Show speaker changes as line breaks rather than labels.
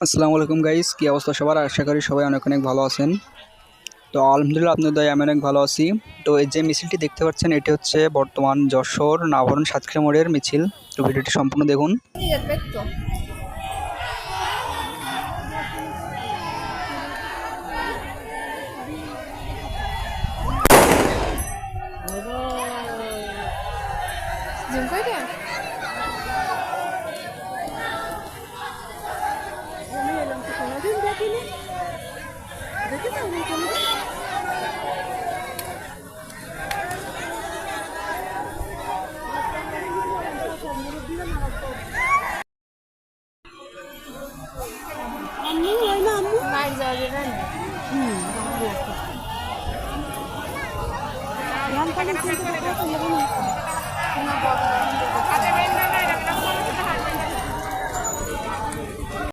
আসসালামু আলাইকুম গাইস, কি অবস্থা সবার? আশা করি সবাই অনেক অনেক ভালো আছেন। তো আলহামদুলিল্লাহ, আপনাদের দয়ায় আমি অনেক ভালো আছি। তো এই যে মিছিলটি দেখতে পাচ্ছেন, এটি হচ্ছে বর্তমান যশোর নাভারণ সাতক্ষীরা মোড়ের মিছিল। তো ভিডিওটি সম্পূর্ণ দেখুন।
Perfecto. ¿Quién fuera? মায়ের যাওয়া যাবে না। হুম।